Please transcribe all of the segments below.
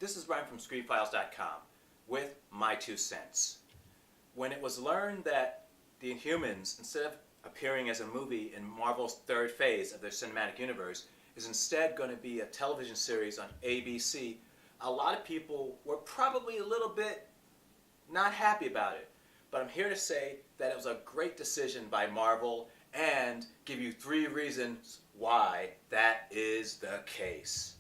This is Brian from ScreenFiles.com with my 2 cents. When it was learned that the Inhumans, instead of appearing as a movie in Marvel's third phase of their cinematic universe, is instead going to be a television series on ABC, a lot of people were probably a little bit not happy about it. But I'm here to say that it was a great decision by Marvel and give you 3 reasons why that is the case.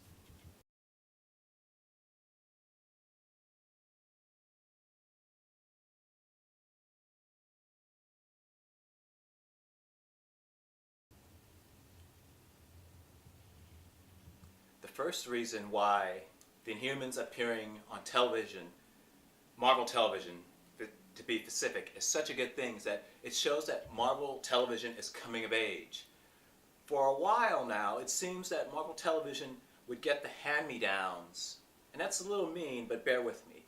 The first reason why the Inhumans appearing on television, Marvel television, to be specific, is such a good thing is that it shows that Marvel television is coming of age. For a while now, it seems that Marvel television would get the hand-me-downs, and that's a little mean, but bear with me.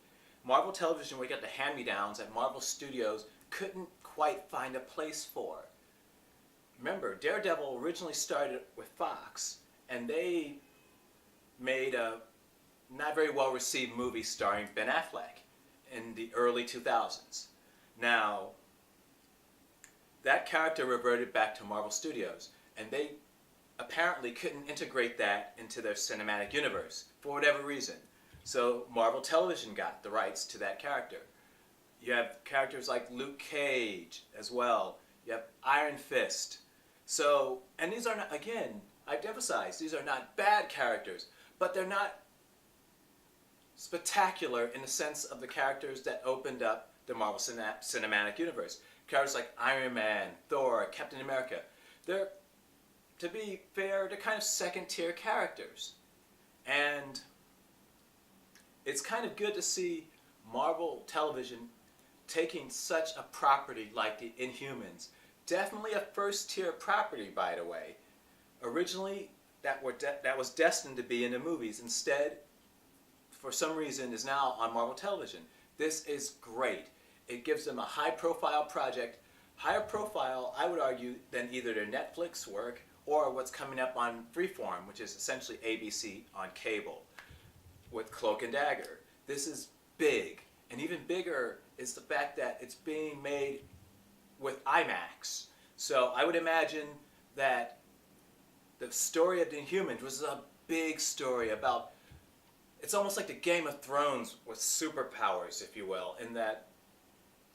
Marvel television would get the hand-me-downs that Marvel Studios couldn't quite find a place for. Remember, Daredevil originally started with Fox, and they made a not very well received movie starring Ben Affleck in the early 2000s. Now, that character reverted back to Marvel Studios, and they apparently couldn't integrate that into their cinematic universe for whatever reason. So Marvel Television got the rights to that character. You have characters like Luke Cage as well. You have Iron Fist. So, and these are not, again, I've emphasized, these are not bad characters, but they're not spectacular in the sense of the characters that opened up the Marvel Cinematic Universe. Characters like Iron Man, Thor, Captain America. They're, to be fair, they're kind of second-tier characters. And it's kind of good to see Marvel Television taking such a property like the Inhumans. Definitely a first-tier property, by the way. Originally, that was destined to be in the movies. Instead, for some reason, is now on Marvel Television. This is great. It gives them a high-profile project. Higher profile, I would argue, than either their Netflix work or what's coming up on Freeform, which is essentially ABC on cable, with Cloak and Dagger. This is big. And even bigger is the fact that it's being made with IMAX. So I would imagine that the story of the Inhumans was a big story about, it's almost like the Game of Thrones with superpowers, if you will, in that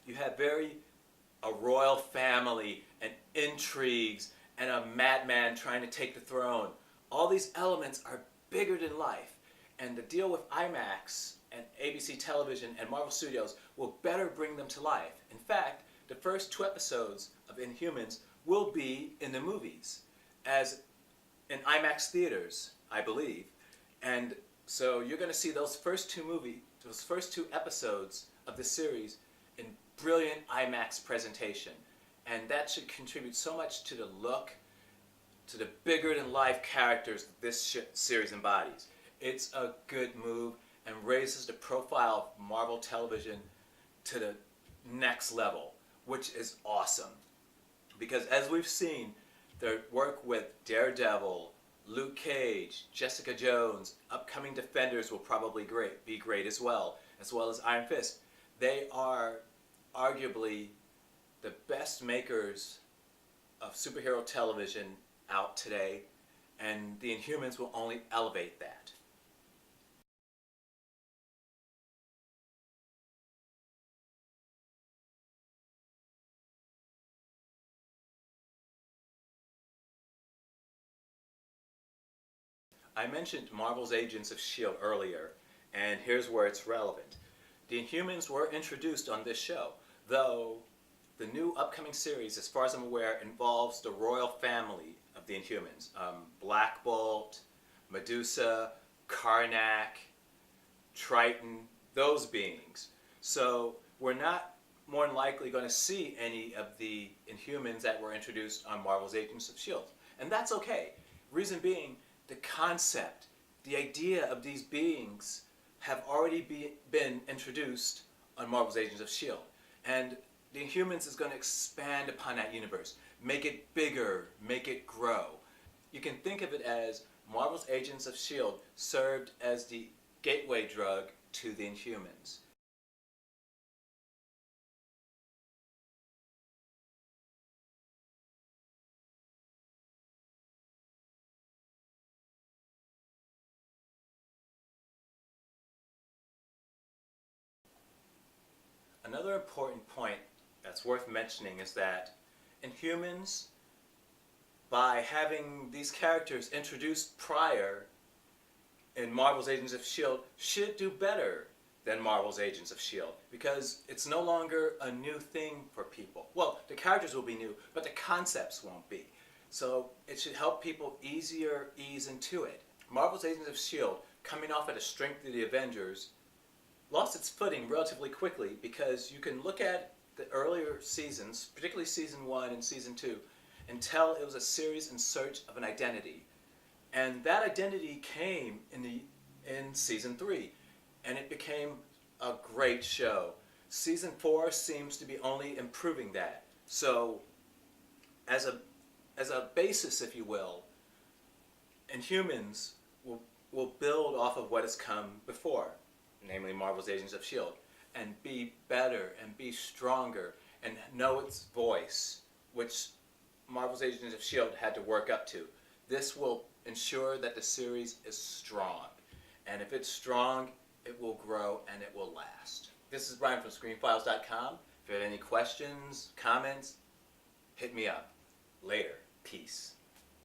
you have a royal family and intrigues and a madman trying to take the throne. All these elements are bigger than life, and the deal with IMAX and ABC Television and Marvel Studios will better bring them to life. In fact, the first 2 episodes of Inhumans will be in the movies, as in IMAX theaters, I believe. And so you're going to see those first 2 episodes of the series in brilliant IMAX presentation. And that should contribute so much to the look, to the bigger-than-life characters that this series embodies. It's a good move and raises the profile of Marvel Television to the next level, which is awesome. Because as we've seen, their work with Daredevil, Luke Cage, Jessica Jones, upcoming Defenders will probably be great as well as Iron Fist. They are arguably the best makers of superhero television out today, and the Inhumans will only elevate that. I mentioned Marvel's Agents of S.H.I.E.L.D. earlier, and here's where it's relevant. The Inhumans were introduced on this show, though the new upcoming series, as far as I'm aware, involves the royal family of the Inhumans. Black Bolt, Medusa, Karnak, Triton, those beings. So we're not more than likely going to see any of the Inhumans that were introduced on Marvel's Agents of S.H.I.E.L.D. And that's okay. Reason being, the concept, the idea of these beings have already been introduced on Marvel's Agents of S.H.I.E.L.D. And the Inhumans is going to expand upon that universe, make it bigger, make it grow. You can think of it as Marvel's Agents of S.H.I.E.L.D. served as the gateway drug to the Inhumans. Another important point that's worth mentioning is that Inhumans, by having these characters introduced prior in Marvel's Agents of S.H.I.E.L.D., should do better than Marvel's Agents of S.H.I.E.L.D. because it's no longer a new thing for people. Well, the characters will be new, but the concepts won't be. So it should help people ease into it. Marvel's Agents of S.H.I.E.L.D., coming off at the strength of the Avengers, lost its footing relatively quickly because you can look at the earlier seasons, particularly season 1 and season 2, and tell it was a series in search of an identity. And that identity came in season 3, and it became a great show. Season 4 seems to be only improving that. So as a basis, if you will, Inhumans will build off of what has come before, namely Marvel's Agents of S.H.I.E.L.D., and be better and be stronger and know its voice, which Marvel's Agents of S.H.I.E.L.D. had to work up to. This will ensure that the series is strong. And if it's strong, it will grow and it will last. This is Brian from ScreenFiles.com. If you have any questions, comments, hit me up. Later. Peace.